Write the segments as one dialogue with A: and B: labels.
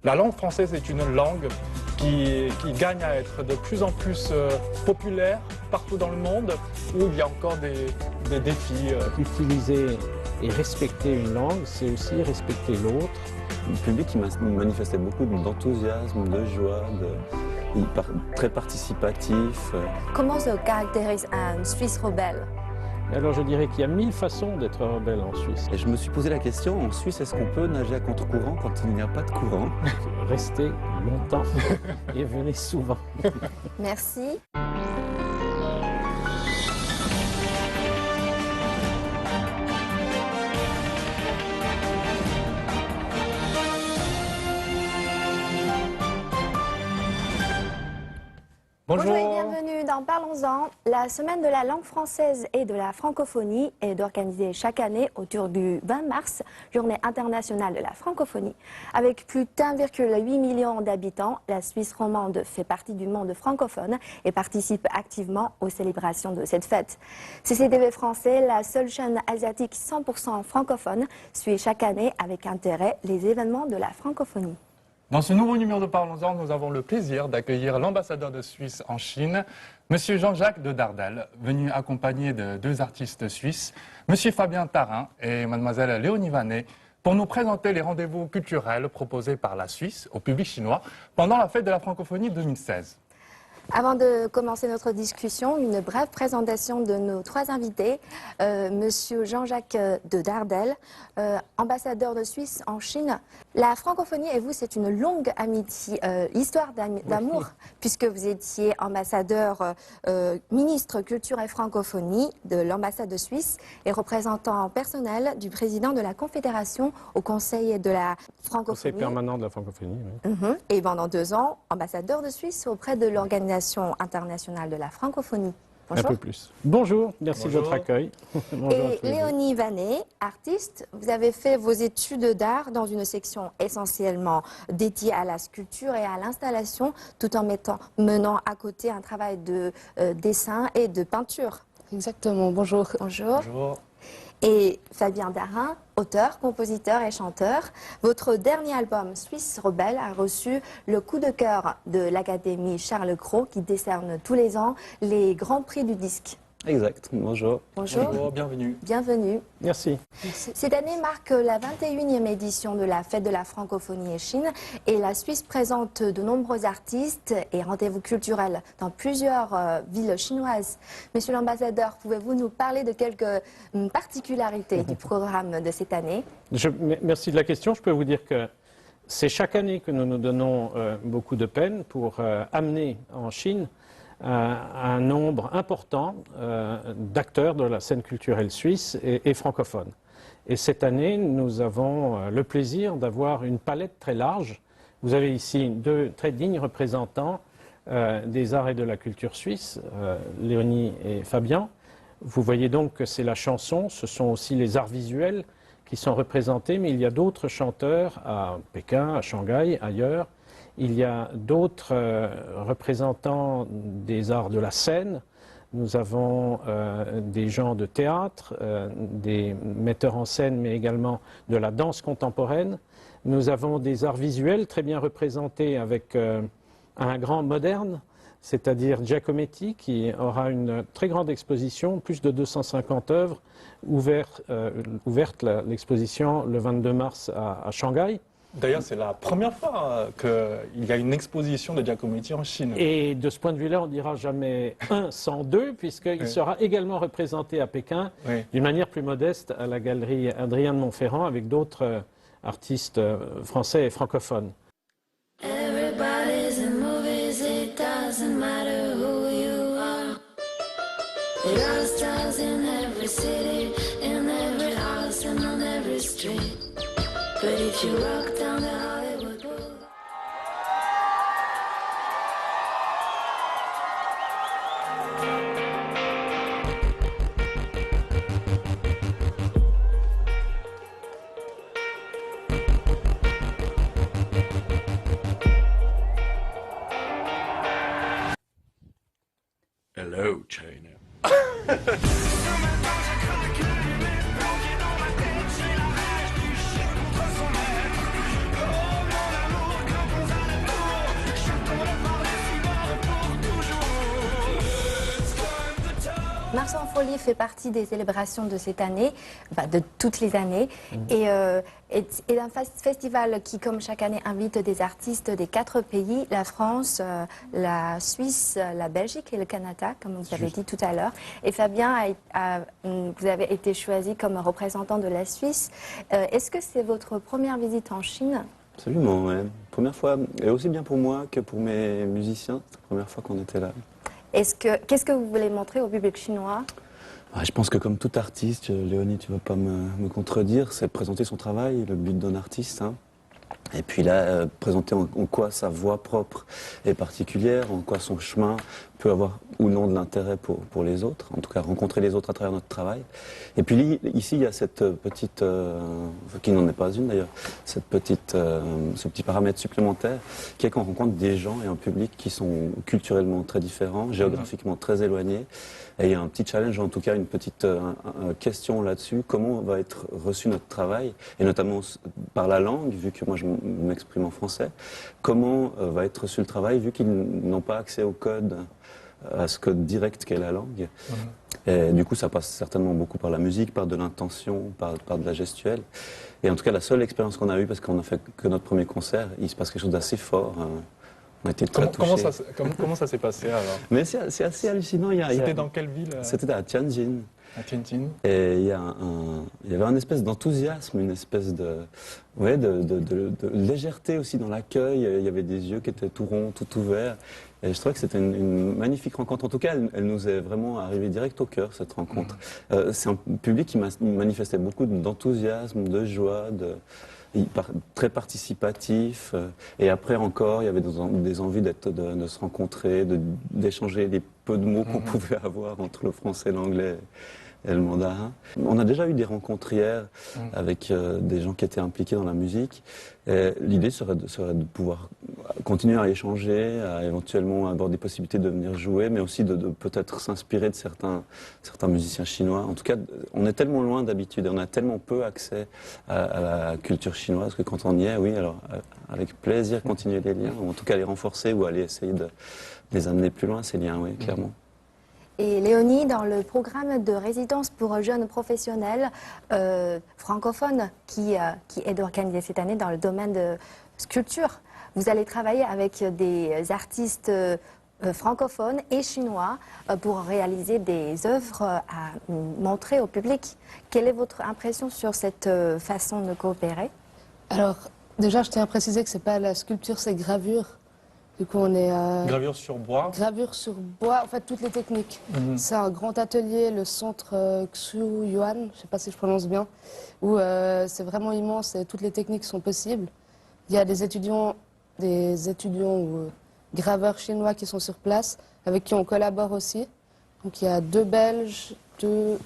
A: La langue française est une langue qui gagne à être de plus en plus populaire partout dans le monde, où il y a encore des défis.
B: Utiliser et respecter une langue, c'est aussi respecter l'autre.
C: Le public qui manifestait beaucoup d'enthousiasme, de joie, très participatif.
D: Comment se caractérise un Suisse rebelle?
B: Alors je dirais qu'il y a 1000 façons d'être rebelle en Suisse.
C: Et je me suis posé la question, en Suisse, est-ce qu'on peut nager à contre-courant quand il n'y a pas de courant?
B: Restez longtemps et venez souvent.
D: Merci. Bonjour et bienvenue dans Parlons-en. La semaine de la langue française et de la francophonie est organisée chaque année autour du 20 mars, journée internationale de la francophonie. Avec plus d'1,8 million d'habitants, la Suisse romande fait partie du monde francophone et participe activement aux célébrations de cette fête. CCTV français, la seule chaîne asiatique 100% francophone, suit chaque année avec intérêt les événements de la francophonie.
A: Dans ce nouveau numéro de Parlons-en, nous avons le plaisir d'accueillir l'ambassadeur de Suisse en Chine, M. Jean-Jacques de Dardel, venu accompagné de deux artistes suisses, M. Fabien Tarin et Mlle Léonie Vanet, pour nous présenter les rendez-vous culturels proposés par la Suisse au public chinois pendant la fête de la francophonie 2016.
D: Avant de commencer notre discussion, une brève présentation de nos trois invités. Monsieur Jean-Jacques de Dardel, ambassadeur de Suisse en Chine. La francophonie et vous, c'est une longue amitié, histoire d'amour, oui, puisque vous étiez ambassadeur, ministre culture et francophonie de l'ambassade de Suisse et représentant personnel du président de la Confédération au Conseil de la francophonie.
B: Conseil permanent de la francophonie, oui.
D: Et pendant 2 ans, ambassadeur de Suisse auprès de l'Organisation internationale de la francophonie. Bonjour.
B: Un peu plus. Bonjour, merci de votre accueil.
D: Bonjour. Et Léonie Vanet, artiste, vous avez fait vos études d'art dans une section essentiellement dédiée à la sculpture et à l'installation, tout en menant à côté un travail de dessin et de peinture.
E: Exactement, bonjour.
D: Bonjour.
A: Bonjour.
D: Et Fabien Tarin, auteur, compositeur et chanteur. Votre dernier album, Suisse Rebelle, a reçu le coup de cœur de l'Académie Charles Cros qui décerne tous les ans les grands prix du disque.
C: Exact, bonjour.
D: Bonjour.
A: Bonjour, bienvenue.
D: Bienvenue.
B: Merci.
D: Cette année marque la 21e édition de la Fête de la francophonie et Chine et la Suisse présente de nombreux artistes et rendez-vous culturels dans plusieurs villes chinoises. Monsieur l'ambassadeur, pouvez-vous nous parler de quelques particularités du programme de cette année?
B: Merci de la question. Je peux vous dire que c'est chaque année que nous nous donnons beaucoup de peine pour amener en Chine un nombre important d'acteurs de la scène culturelle suisse et francophone. Et cette année, nous avons le plaisir d'avoir une palette très large. Vous avez ici 2 très dignes représentants des arts et de la culture suisse, Léonie et Fabien. Vous voyez donc que c'est la chanson, ce sont aussi les arts visuels qui sont représentés, mais il y a d'autres chanteurs à Pékin, à Shanghai, ailleurs. Il y a d'autres représentants des arts de la scène. Nous avons des gens de théâtre, des metteurs en scène, mais également de la danse contemporaine. Nous avons des arts visuels très bien représentés avec un grand moderne, c'est-à-dire Giacometti, qui aura une très grande exposition, plus de 250 œuvres, ouverte l'exposition le 22 mars à Shanghai.
A: D'ailleurs, c'est la première fois qu'il y a une exposition de Giacometti en Chine.
B: Et de ce point de vue-là, on ne dira jamais un sans deux, puisqu'il oui, sera également représenté à Pékin, oui, d'une manière plus modeste à la galerie Adrien de Montferrand avec d'autres artistes français et francophones.
F: Everybody's in movies, it doesn't matter who you are. There are stars in every city, in every house and on every street. But if you walk down the Hollywood Boulevard.
G: Hello, China.
D: Mars en folie fait partie des célébrations de cette année, enfin, de toutes les années, et un festival qui, comme chaque année, invite des artistes des 4 pays, la France, la Suisse, la Belgique et le Canada, comme vous avez dit tout à l'heure. Et Fabien, vous avez été choisi comme représentant de la Suisse. Est-ce que c'est votre première visite en Chine?
C: Absolument, ouais. Première fois, et aussi bien pour moi que pour mes musiciens. C'est la première fois qu'on était là.
D: Qu'est-ce que vous voulez montrer au public chinois?
C: Je pense que comme tout artiste, Léonie, tu ne vas pas me contredire, c'est de présenter son travail, le but d'un artiste. Hein. Et puis là, présenter en quoi sa voix propre est particulière, en quoi son chemin peut avoir ou non de l'intérêt pour les autres, en tout cas rencontrer les autres à travers notre travail. Et puis ici, il y a cette petite, qui n'en est pas une d'ailleurs, ce petit paramètre supplémentaire qui est qu'on rencontre des gens et un public qui sont culturellement très différents, géographiquement très éloignés. Et il y a un petit challenge, en tout cas une petite question là-dessus, comment va être reçu notre travail, et notamment par la langue, vu que moi je m'exprime en français, comment va être reçu le travail, vu qu'ils n'ont pas accès au code, à ce code direct qu'est la langue. Et du coup, ça passe certainement beaucoup par la musique, par de l'intention, par de la gestuelle. Et en tout cas, la seule expérience qu'on a eue, parce qu'on n'a fait que notre premier concert, il se passe quelque chose d'assez fort. On a été très touchés.
A: Comment ça s'est passé alors?
C: Mais c'est assez hallucinant.
A: C'était dans quelle ville?
C: C'était à Tianjin.
A: À Tianjin.
C: Et il y avait un espèce d'enthousiasme, une espèce de légèreté aussi dans l'accueil. Il y avait des yeux qui étaient tout ronds, tout ouverts. Et je trouvais que c'était une magnifique rencontre. En tout cas, elle nous est vraiment arrivée direct au cœur, cette rencontre. C'est un public qui manifestait beaucoup d'enthousiasme, de joie, très participatif. Et après encore, il y avait des envies de se rencontrer, d'échanger les peu de mots qu'on pouvait avoir entre le français, l'anglais et le mandarin. On a déjà eu des rencontres hier avec des gens qui étaient impliqués dans la musique. L'idée serait de pouvoir continuer à échanger, à éventuellement avoir des possibilités de venir jouer, mais aussi de peut-être s'inspirer de certains musiciens chinois. En tout cas, on est tellement loin d'habitude, on a tellement peu accès à la culture chinoise que quand on y est, oui, alors avec plaisir continuer les liens, ou en tout cas les renforcer ou aller essayer de les amener plus loin, ces liens, oui, clairement.
D: Et Léonie, dans le programme de résidence pour jeunes professionnels francophones qui est organisé cette année dans le domaine de sculpture, vous allez travailler avec des artistes francophones et chinois pour réaliser des œuvres à montrer au public. Quelle est votre impression sur cette façon de coopérer?
E: Alors, déjà, je tiens à préciser que c'est pas la sculpture, c'est gravure. Du coup, on est
A: Gravure sur bois.
E: Gravure sur bois, en fait, toutes les techniques. C'est un grand atelier, le centre Xu Yuan, je ne sais pas si je prononce bien, où c'est vraiment immense et toutes les techniques sont possibles. Il y a des étudiants ou graveurs chinois qui sont sur place, avec qui on collabore aussi. Donc il y a 2 Belges, 2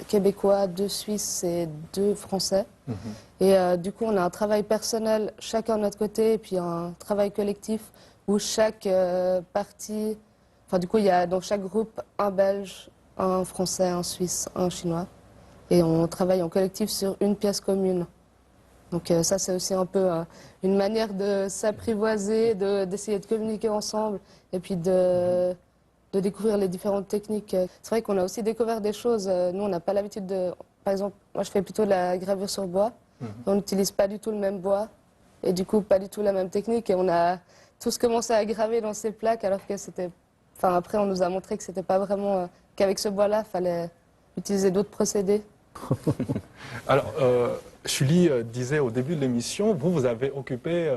E: Québécois, 2 Suisses et 2 Français. Et du coup, on a un travail personnel, chacun de notre côté, et puis un travail collectif où chaque partie... Enfin, du coup, il y a dans chaque groupe un Belge, un Français, un Suisse, un Chinois. Et on travaille en collectif sur une pièce commune. Donc ça, c'est aussi un peu une manière de s'apprivoiser, d'essayer de communiquer ensemble, et puis de découvrir les différentes techniques. C'est vrai qu'on a aussi découvert des choses. Nous, on n'a pas l'habitude de... Par exemple, moi, je fais plutôt de la gravure sur bois. On n'utilise pas du tout le même bois, et du coup, pas du tout la même technique. Et on a tous commencé à graver dans ces plaques, alors que c'était... Enfin, après, on nous a montré que c'était pas vraiment... qu'avec ce bois-là, il fallait utiliser d'autres procédés.
A: Alors, Julie disait au début de l'émission, vous avez occupé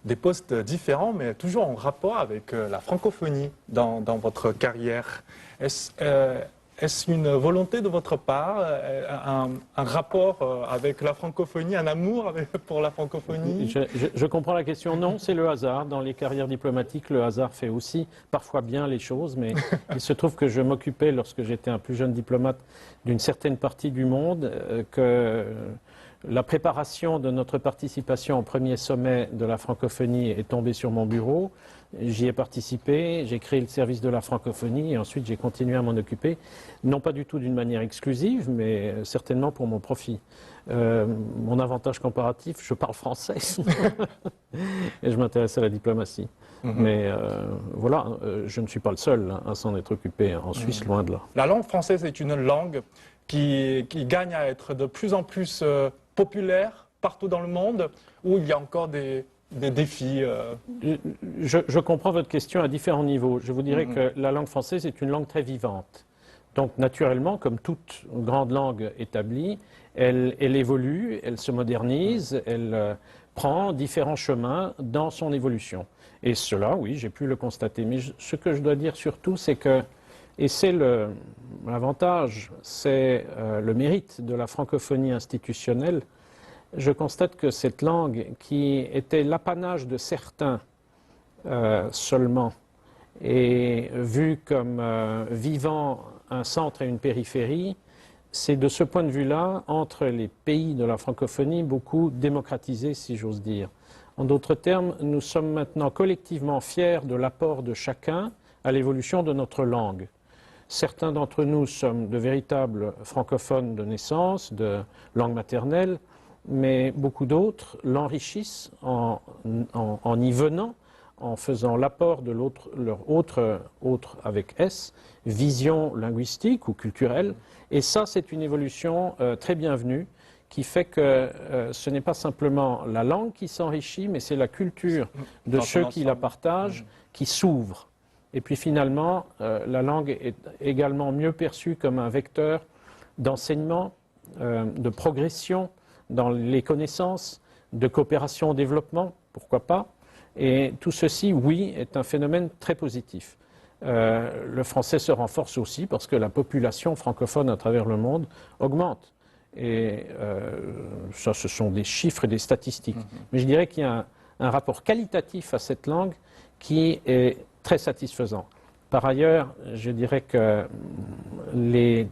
A: des postes différents, mais toujours en rapport avec la francophonie dans votre carrière. Est-ce une volonté de votre part, un rapport avec la francophonie, un amour pour la francophonie?
B: Je comprends la question. Non, c'est le hasard. Dans les carrières diplomatiques, le hasard fait aussi parfois bien les choses, mais il se trouve que je m'occupais, lorsque j'étais un plus jeune diplomate, d'une certaine partie du monde que La préparation de notre participation au premier sommet de la francophonie est tombée sur mon bureau. J'y ai participé, j'ai créé le service de la francophonie et ensuite j'ai continué à m'en occuper, non pas du tout d'une manière exclusive, mais certainement pour mon profit. Mon avantage comparatif, je parle français et je m'intéresse à la diplomatie. Mais voilà, je ne suis pas le seul à s'en être occupé en Suisse, loin de là.
A: La langue française est une langue qui gagne à être de plus en plus populaire partout dans le monde, où il y a encore des défis.
B: Je comprends votre question à différents niveaux. Je vous dirais que la langue française est une langue très vivante. Donc naturellement, comme toute grande langue établie, elle évolue, elle se modernise, elle prend différents chemins dans son évolution. Et cela, oui, j'ai pu le constater. Mais ce que je dois dire surtout, c'est que, et c'est l'avantage, c'est le mérite de la francophonie institutionnelle, je constate que cette langue, qui était l'apanage de certains seulement, est vue comme vivant un centre et une périphérie, c'est de ce point de vue-là, entre les pays de la francophonie, beaucoup démocratisé, si j'ose dire. En d'autres termes, nous sommes maintenant collectivement fiers de l'apport de chacun à l'évolution de notre langue. Certains d'entre nous sommes de véritables francophones de naissance, de langue maternelle, mais beaucoup d'autres l'enrichissent en y venant, en faisant l'apport de leur autre avec S, vision linguistique ou culturelle. Et ça, c'est une évolution très bienvenue qui fait que ce n'est pas simplement la langue qui s'enrichit, mais c'est la culture de ceux qui la partagent qui s'ouvre. Et puis finalement, la langue est également mieux perçue comme un vecteur d'enseignement, de progression dans les connaissances, de coopération au développement, pourquoi pas. Et tout ceci, oui, est un phénomène très positif. Le français se renforce aussi parce que la population francophone à travers le monde augmente. Et ça, ce sont des chiffres et des statistiques. Mais je dirais qu'il y a un rapport qualitatif à cette langue qui est très satisfaisant. Par ailleurs, je dirais que les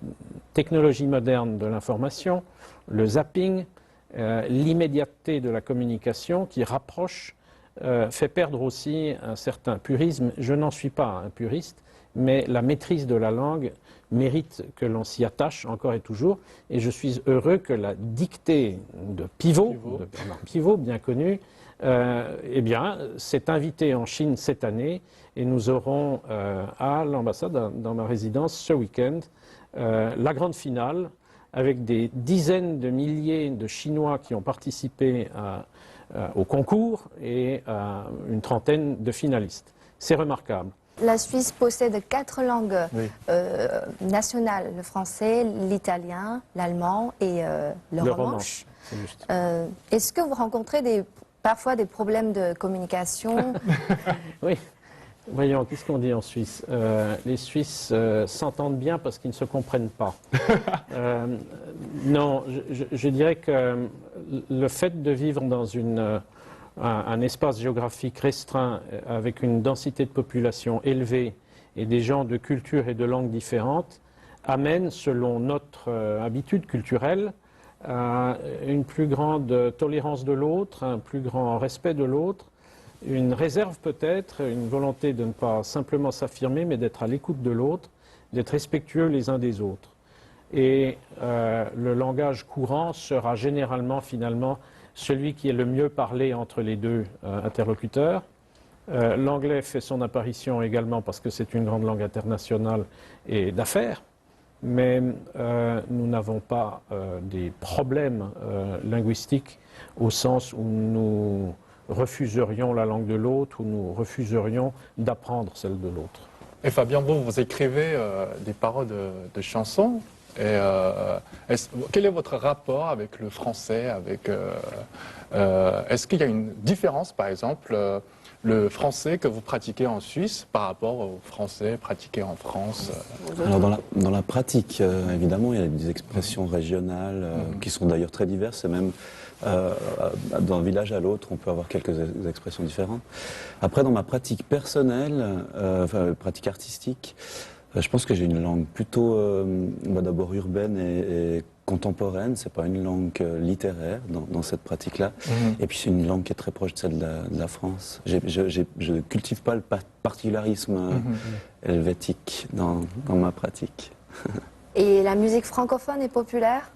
B: technologies modernes de l'information, le zapping, l'immédiateté de la communication qui rapproche, fait perdre aussi un certain purisme. Je n'en suis pas un puriste, mais la maîtrise de la langue mérite que l'on s'y attache encore et toujours. Et je suis heureux que la dictée de Pivot, de Bernard Pivot, bien connu, eh bien, s'est invitée en Chine cette année et nous aurons à l'ambassade, dans ma résidence, ce week-end, la grande finale avec des dizaines de milliers de Chinois qui ont participé au concours et une trentaine de finalistes. C'est remarquable.
D: La Suisse possède 4 langues nationales, le français, l'italien, l'allemand et le romanche.
B: C'est juste.
D: Est-ce que vous rencontrez parfois des problèmes de communication?
B: Oui. Voyons, qu'est-ce qu'on dit en Suisse? Les Suisses s'entendent bien parce qu'ils ne se comprennent pas. Non, je dirais que le fait de vivre dans un espace géographique restreint avec une densité de population élevée et des gens de cultures et de langues différentes amène, selon notre habitude culturelle, à une plus grande tolérance de l'autre, un plus grand respect de l'autre, une réserve peut-être, une volonté de ne pas simplement s'affirmer, mais d'être à l'écoute de l'autre, d'être respectueux les uns des autres. Et le langage courant sera généralement, finalement, celui qui est le mieux parlé entre les deux interlocuteurs. L'anglais fait son apparition également parce que c'est une grande langue internationale et d'affaires, mais nous n'avons pas des problèmes linguistiques au sens où nous refuserions la langue de l'autre ou nous refuserions d'apprendre celle de l'autre.
A: Et Fabien, vous écrivez des paroles de chansons. Et, quel est votre rapport avec le français est-ce qu'il y a une différence, par exemple, le français que vous pratiquez en Suisse par rapport au français pratiqué en France?
C: Alors dans la pratique, évidemment, il y a des expressions régionales qui sont d'ailleurs très diverses et même d'un village à l'autre, on peut avoir quelques expressions différentes. Après, dans ma pratique personnelle, pratique artistique, Je pense que j'ai une langue plutôt d'abord urbaine et contemporaine. C'est pas une langue littéraire dans cette pratique-là. Et puis c'est une langue qui est très proche de celle de la France. Je ne cultive pas le particularisme helvétique dans ma pratique.
D: Et la musique francophone est populaire?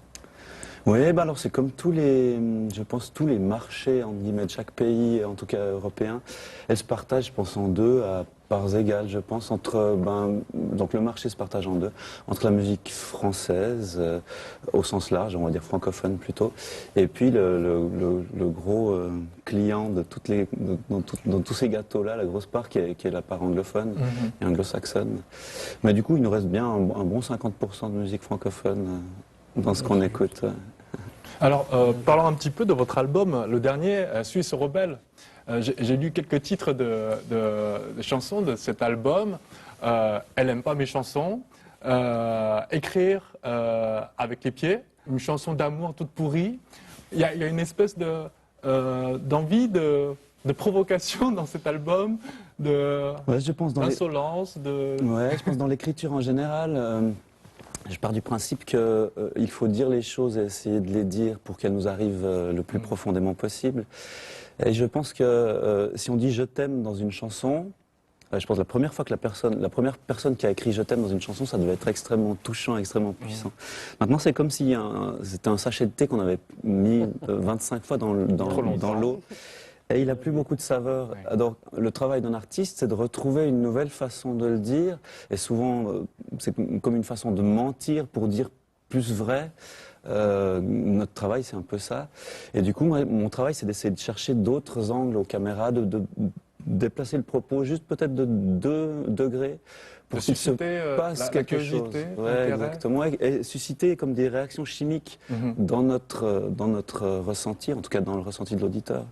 C: Oui, bah alors c'est comme je pense, tous les marchés, entre guillemets, de chaque pays, en tout cas européen. Elle se partage, je pense, en deux, à parts égales, je pense, donc le marché se partage en deux, entre la musique française, au sens large, on va dire francophone plutôt, et puis le gros client de dans tous ces gâteaux-là, la grosse part qui est la part anglophone et anglo-saxonne. Mais du coup, il nous reste bien un bon 50% de musique francophone dans ce qu'on écoute.
A: Alors, parlons un petit peu de votre album, le dernier, Suisse rebelle. J'ai lu quelques titres de chansons de cet album. Elle n'aime pas mes chansons. Écrire avec les pieds, une chanson d'amour toute pourrie. Il y a une espèce d'envie de provocation dans cet album,
C: Je pense
A: d'insolence.
C: Ouais, je pense dans l'écriture en général. Je pars du principe qu'il faut dire les choses et essayer de les dire pour qu'elles nous arrivent le plus profondément possible. Et je pense que si on dit « je t'aime » dans une chanson, je pense que la première personne qui a écrit « je t'aime » dans une chanson, ça devait être extrêmement touchant, extrêmement puissant. Maintenant, c'est comme si c'était un sachet de thé qu'on avait mis 25 fois dans l'eau. Et il n'a plus beaucoup de saveur. Ouais. Donc, le travail d'un artiste, c'est de retrouver une nouvelle façon de le dire. Et souvent, c'est comme une façon de mentir pour dire plus vrai. Notre travail, c'est un peu ça. Et du coup, mon travail, c'est d'essayer de chercher d'autres angles aux caméras, de déplacer le propos juste peut-être de 2 degrés pour qu'il se passe quelque chose. Ouais, exactement. Et susciter comme des réactions chimiques dans notre ressenti, en tout cas dans le ressenti de l'auditeur.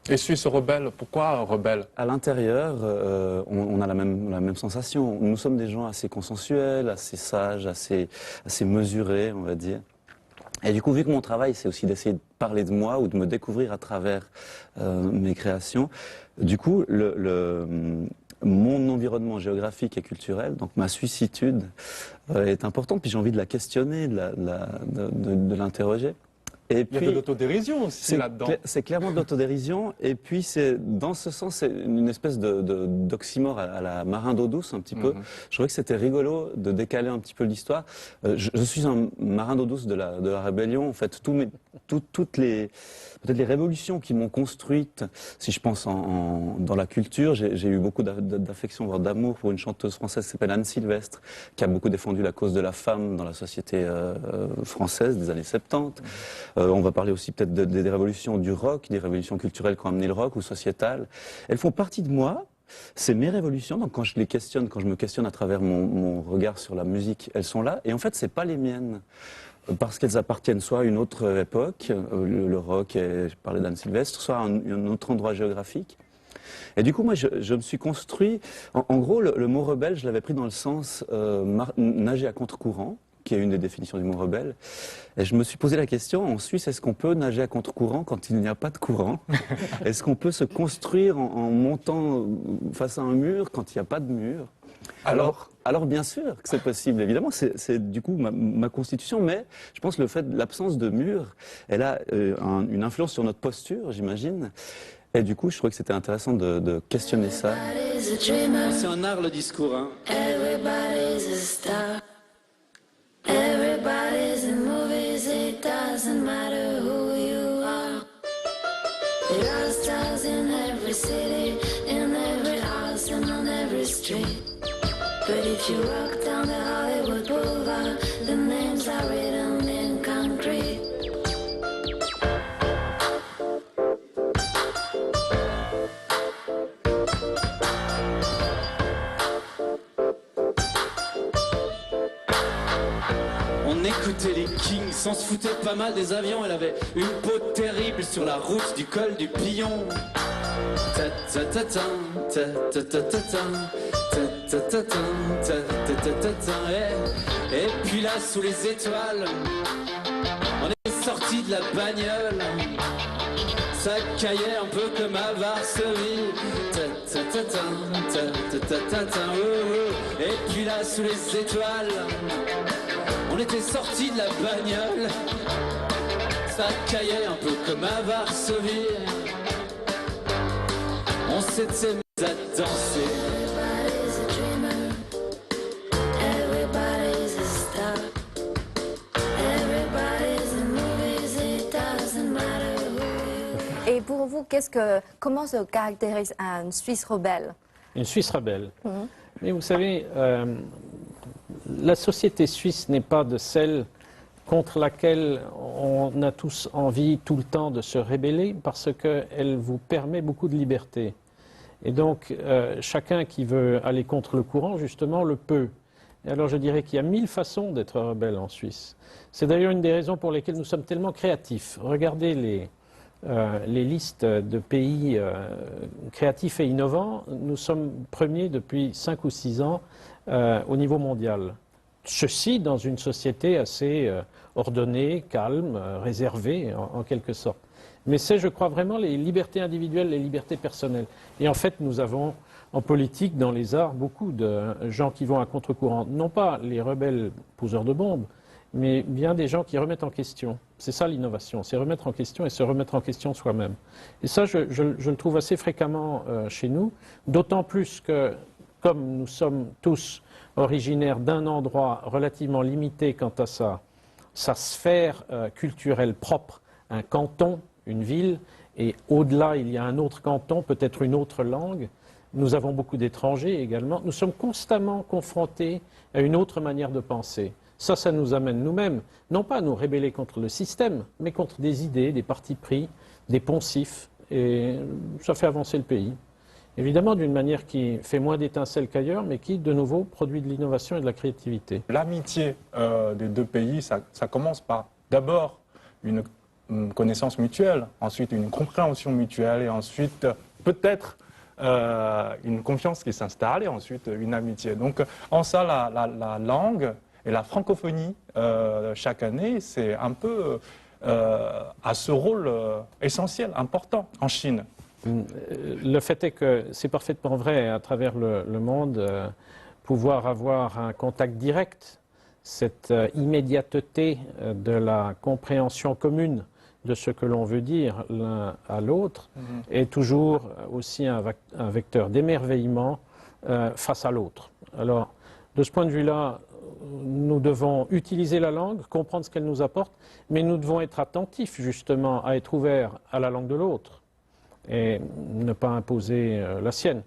A: Et Suisse rebelle, pourquoi rebelle?
C: À l'intérieur, on a la même sensation. Nous sommes des gens assez consensuels, assez sages, assez mesurés, on va dire. Et du coup, vu que mon travail, c'est aussi d'essayer de parler de moi ou de me découvrir à travers mes créations, du coup, mon environnement géographique et culturel, donc ma suissitude, est importante. Puis j'ai envie de la questionner, de l'interroger. Et puis,
A: il y a de l'autodérision aussi là-dedans.
C: C'est clairement de l'autodérision. Et puis, dans ce sens, c'est une espèce d'oxymore à la Marin d'eau douce, un petit peu. Je trouvais que c'était rigolo de décaler un petit peu l'histoire. Je suis un marin d'eau douce de la rébellion. En fait, toutes les révolutions qui m'ont construite, si je pense dans la culture, j'ai eu beaucoup d'affection, voire d'amour pour une chanteuse française qui s'appelle Anne Sylvestre, qui a beaucoup défendu la cause de la femme dans la société française des années 70. On va parler aussi peut-être des révolutions du rock, des révolutions culturelles qui ont amené le rock ou sociétales. Elles font partie de moi. C'est mes révolutions. Donc quand je me questionne à travers mon regard sur la musique, elles sont là. Et en fait, c'est pas les miennes. Parce qu'elles appartiennent soit à une autre époque, le rock, et je parlais d'Anne Sylvestre, soit à un autre endroit géographique. Et du coup, moi, je me suis construit. En gros, le mot rebelle, je l'avais pris dans le sens nager à contre-courant, qui est une des définitions du mot rebelle. Et je me suis posé la question, en Suisse, est-ce qu'on peut nager à contre-courant quand il n'y a pas de courant? Est-ce qu'on peut se construire en montant face à un mur quand il n'y a pas de mur? Alors bien sûr que c'est possible, évidemment, c'est du coup ma constitution, mais je pense que l'absence de mur, elle a une influence sur notre posture, j'imagine. Et du coup, je trouvais que c'était intéressant de questionner ça.
G: C'est un art, le discours, hein.
F: Everybody's a star. Everybody's in movies, it doesn't matter who you are. There are stars in every city, in every house and on every street. But if you walk down the Hollywood Boulevard, the names are written in concrete.
G: On écoutait les Kings, on se foutait pas mal des avions. Elle avait une peau terrible sur la route du col du Pillon. Et puis là, sous les étoiles, on est sorti de la bagnole. Ça caillait un peu comme à Varsovie. Et puis là, sous les étoiles, on était sorti de la bagnole. Ça caillait un peu comme à Varsovie. On s'était mis à danser.
F: Everybody's a dreamer. Everybody's a star. Everybody's in movies. It doesn't matter who you are.
D: Et pour vous, comment se caractérise un Suisse rebelle?
B: Une Suisse rebelle. Mais vous savez, la société suisse n'est pas de celle contre laquelle on a tous envie tout le temps de se rébeller parce qu'elle vous permet beaucoup de liberté. Et donc, chacun qui veut aller contre le courant, justement, le peut. Et alors, je dirais qu'il y a 1000 façons d'être rebelle en Suisse. C'est d'ailleurs une des raisons pour lesquelles nous sommes tellement créatifs. Regardez les listes de pays créatifs et innovants. Nous sommes premiers depuis 5 ou 6 ans au niveau mondial. Ceci dans une société assez ordonnée, calme, réservée en quelque sorte. Mais c'est, je crois, vraiment les libertés individuelles, les libertés personnelles. Et en fait, nous avons en politique, dans les arts, beaucoup de gens qui vont à contre-courant. Non pas les rebelles poseurs de bombes, mais bien des gens qui remettent en question. C'est ça l'innovation, c'est remettre en question et se remettre en question soi-même. Et ça, je le trouve assez fréquemment chez nous, d'autant plus que, comme nous sommes tous originaire d'un endroit relativement limité quant à sa sphère culturelle propre, un canton, une ville, et au-delà il y a un autre canton, peut-être une autre langue. Nous avons beaucoup d'étrangers également. Nous sommes constamment confrontés à une autre manière de penser. Ça nous amène nous-mêmes, non pas à nous rébeller contre le système, mais contre des idées, des partis pris, des poncifs, et ça fait avancer le pays. Évidemment, d'une manière qui fait moins d'étincelles qu'ailleurs, mais qui, de nouveau, produit de l'innovation et de la créativité.
A: L'amitié des deux pays, ça commence par d'abord une connaissance mutuelle, ensuite une compréhension mutuelle, et ensuite peut-être une confiance qui s'installe, et ensuite une amitié. Donc en ça, la langue et la francophonie, chaque année, c'est un peu à ce rôle essentiel, important en Chine.
B: Le fait est que c'est parfaitement vrai à travers le monde, pouvoir avoir un contact direct, cette immédiateté de la compréhension commune de ce que l'on veut dire l'un à l'autre est toujours aussi un vecteur d'émerveillement face à l'autre. Alors, de ce point de vue-là, nous devons utiliser la langue, comprendre ce qu'elle nous apporte, mais nous devons être attentifs justement à être ouverts à la langue de l'autre et ne pas imposer la sienne.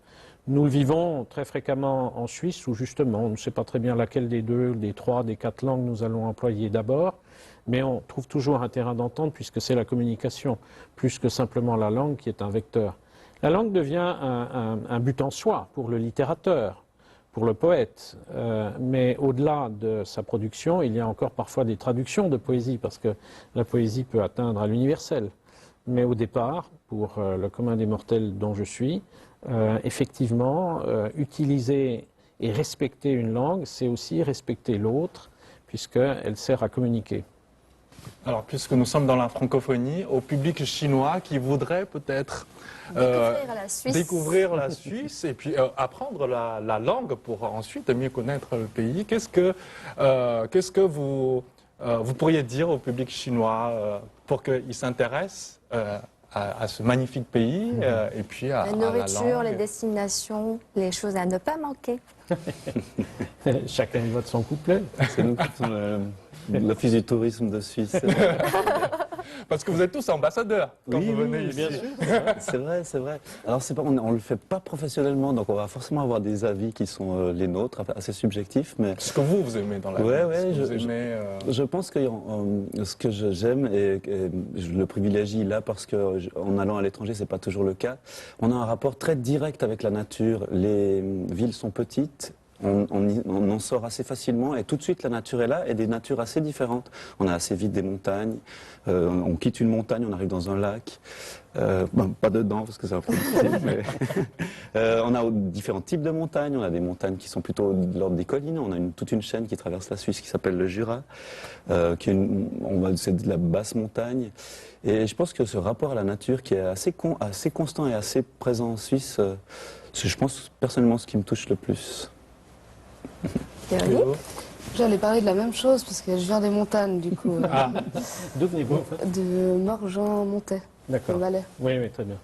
B: Nous le vivons très fréquemment en Suisse où justement on ne sait pas très bien laquelle des deux, des trois, des quatre langues nous allons employer d'abord, mais on trouve toujours un terrain d'entente puisque c'est la communication, plus que simplement la langue qui est un vecteur. La langue devient un but en soi pour le littérateur, pour le poète, mais au-delà de sa production, il y a encore parfois des traductions de poésie parce que la poésie peut atteindre à l'universel. Mais au départ, pour le commun des mortels dont je suis, effectivement, utiliser et respecter une langue, c'est aussi respecter l'autre, puisqu'elle sert à communiquer.
A: Alors, puisque nous sommes dans la francophonie, au public chinois qui voudrait peut-être découvrir la Suisse et puis apprendre la langue pour ensuite mieux connaître le pays, qu'est-ce que vous pourriez dire au public chinois pour qu'il s'intéresse à ce magnifique pays et puis à
D: la
A: la
D: nourriture,
A: langue.
D: les destinations, les choses à ne pas manquer.
B: Chacun y va de son couplet.
C: C'est nous qui sommes l'Office du tourisme de Suisse.
A: Parce que vous êtes tous ambassadeurs quand
C: Oui,
A: vous venez
C: oui,
A: ici.
B: Bien sûr.
C: C'est vrai, c'est vrai. Alors on ne le fait pas professionnellement, donc on va forcément avoir des avis qui sont les nôtres, assez subjectifs, mais
A: Ce que vous aimez dans la
C: Ouais,
A: vie.
C: ouais,
A: ce que vous aimez,
C: je pense que ce que j'aime et je le privilégie là parce que en allant à l'étranger, c'est pas toujours le cas. On a un rapport très direct avec la nature. Les villes sont petites. on en sort assez facilement et tout de suite la nature est là et des natures assez différentes. On a assez vite des montagnes, on quitte une montagne, on arrive dans un lac, pas dedans parce que c'est un peu difficile, mais on a différents types de montagnes, on a des montagnes qui sont plutôt de l'ordre des collines, on a toute une chaîne qui traverse la Suisse qui s'appelle le Jura, c'est de la basse montagne. Et je pense que ce rapport à la nature qui est assez constant et assez présent en Suisse, c'est, je pense, personnellement ce qui me touche le plus.
D: Léonie?
E: J'allais parler de la même chose parce que je viens des montagnes du coup,
B: Ah, d'où venez-vous en fait?
E: de Morges-en-Montais, au
B: D'accord.
E: Valais.
B: Oui, oui, très bien.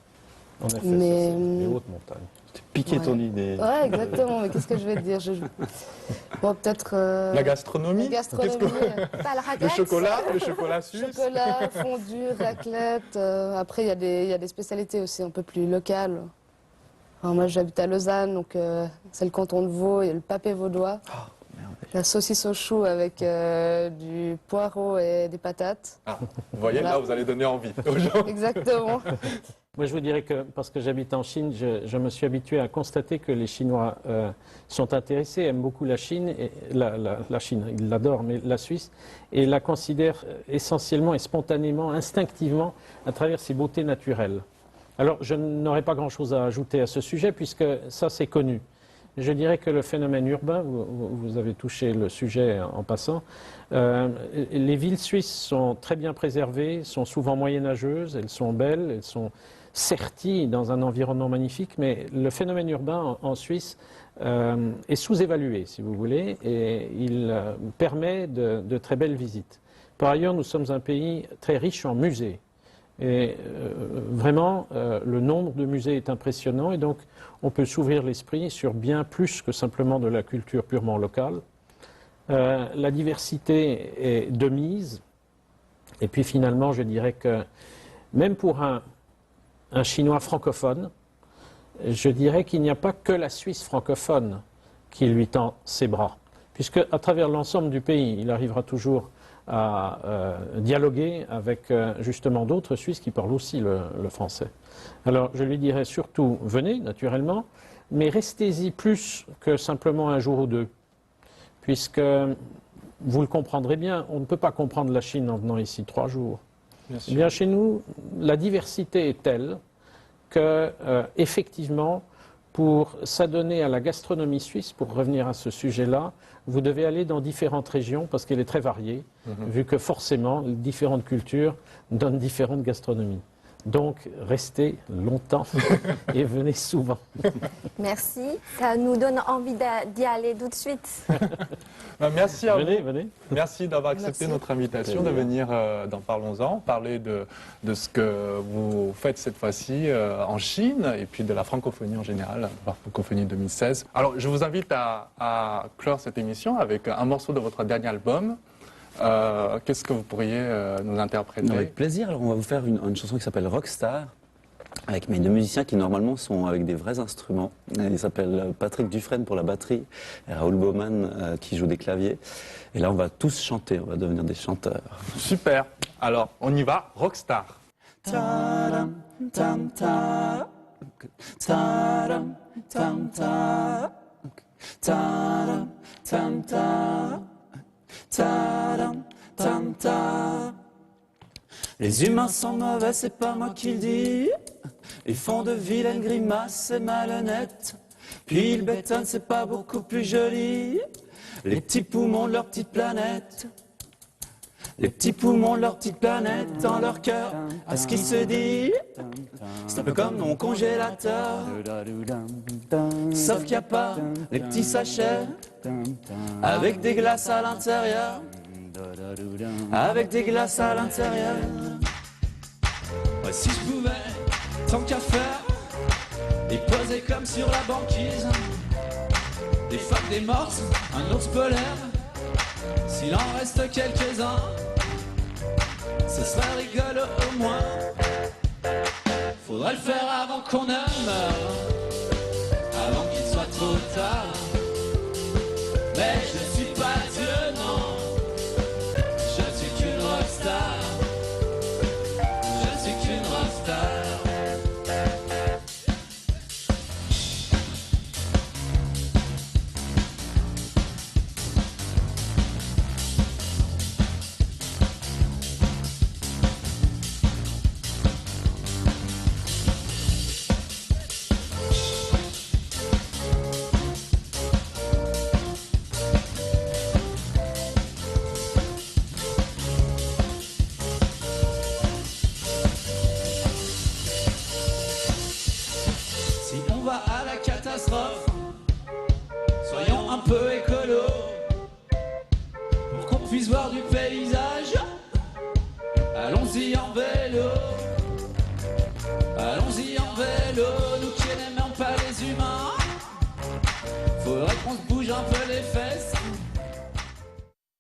B: En effet,
E: Mais,
B: c'est les hautes montagnes.
C: Piquer
E: Ouais.
C: ton idée.
E: Ouais, exactement, mais qu'est-ce que je vais te dire Bon, peut-être...
A: La gastronomie.
E: La gastronomie,
D: Pas le
A: Le
D: raclette.
A: chocolat suisse.
E: chocolat, fondue, raclette. Après, il y a des spécialités aussi un peu plus locales. Alors, moi, j'habite à Lausanne, donc c'est le canton de Vaud, il y a le papé vaudois. La saucisse au chou avec du poireau et des patates.
A: Ah, vous voyez,
E: Voilà.
A: là, vous allez donner envie aux gens.
E: Exactement.
B: Moi, je vous dirais que, parce que j'habite en Chine, je me suis habitué à constater que les Chinois sont intéressés, aiment beaucoup la Chine, et la Chine, ils l'adorent, mais la Suisse, et la considèrent essentiellement et spontanément, instinctivement, à travers ses beautés naturelles. Alors, je n'aurais pas grand-chose à ajouter à ce sujet, puisque ça, c'est connu. Je dirais que le phénomène urbain, vous avez touché le sujet en passant, les villes suisses sont très bien préservées, sont souvent moyenâgeuses, elles sont belles, elles sont serties dans un environnement magnifique, mais le phénomène urbain en Suisse est sous-évalué, si vous voulez, et il permet de très belles visites. Par ailleurs, nous sommes un pays très riche en musées. Et vraiment, le nombre de musées est impressionnant et donc on peut s'ouvrir l'esprit sur bien plus que simplement de la culture purement locale. La diversité est de mise. Et puis finalement, je dirais que même pour un Chinois francophone, je dirais qu'il n'y a pas que la Suisse francophone qui lui tend ses bras. Puisque à travers l'ensemble du pays, il arrivera toujours à dialoguer avec justement d'autres Suisses qui parlent aussi le français. Alors je lui dirais surtout, venez naturellement, mais restez-y plus que simplement un jour ou deux, puisque vous le comprendrez bien, on ne peut pas comprendre la Chine en venant ici 3 jours. Eh bien, chez nous, la diversité est telle que, effectivement, pour s'adonner à la gastronomie suisse, pour revenir à ce sujet-là, vous devez aller dans différentes régions parce qu'elle est très variée, vu que forcément, les différentes cultures donnent différentes gastronomies. Donc, restez longtemps et venez souvent.
D: Merci. Ça nous donne envie d'y aller tout de suite.
A: Merci à
B: Venez,
A: vous.
B: venez.
A: Merci d'avoir accepté
E: Merci.
A: notre invitation de venir dans Parlons-en, parler de ce que vous faites cette fois-ci en Chine et puis de la francophonie en général, la francophonie 2016. Alors, je vous invite à clore cette émission avec un morceau de votre dernier album. Qu'est-ce que vous pourriez nous interpréter?
C: Avec plaisir. Alors on va vous faire une chanson qui s'appelle Rockstar, avec mes 2 musiciens qui normalement sont avec des vrais instruments. Ils s'appellent Patrick Dufresne pour la batterie et Raoul Baumann qui joue des claviers. Et là on va tous chanter, on va devenir des chanteurs.
A: Super. Alors, on y va, Rockstar.
G: Tam tam tam tam tam tam tam tam tam tam tam. Les humains sont mauvais, c'est pas moi qui le dis. Ils font de vilaines grimaces et malhonnêtes. Puis ils bétonnent, c'est pas beaucoup plus joli. Les petits poumons de leur petite planète. Les petits poumons de leur petite planète dans leur cœur. À ce qui se dit, c'est un peu comme mon congélateur. Sauf qu'il n'y a pas les petits sachets avec des glaces à l'intérieur. Avec des glaces à l'intérieur. Ouais, si je pouvais, tant qu'à faire, les poser comme sur la banquise. Des phares, des morses, un ours polaire. S'il en reste quelques-uns, ce serait rigolo au moins. Faudrait le faire avant qu'on ne meure, avant qu'il soit trop tard. Mais je suis pas Dieu, non. Je suis qu'une rockstar. Je suis qu'une rockstar. puisse voir du paysage. Allons-y en vélo, allons-y en vélo, nous qui n'aimons pas les humains. Faudrait qu'on se bouge un peu les fesses.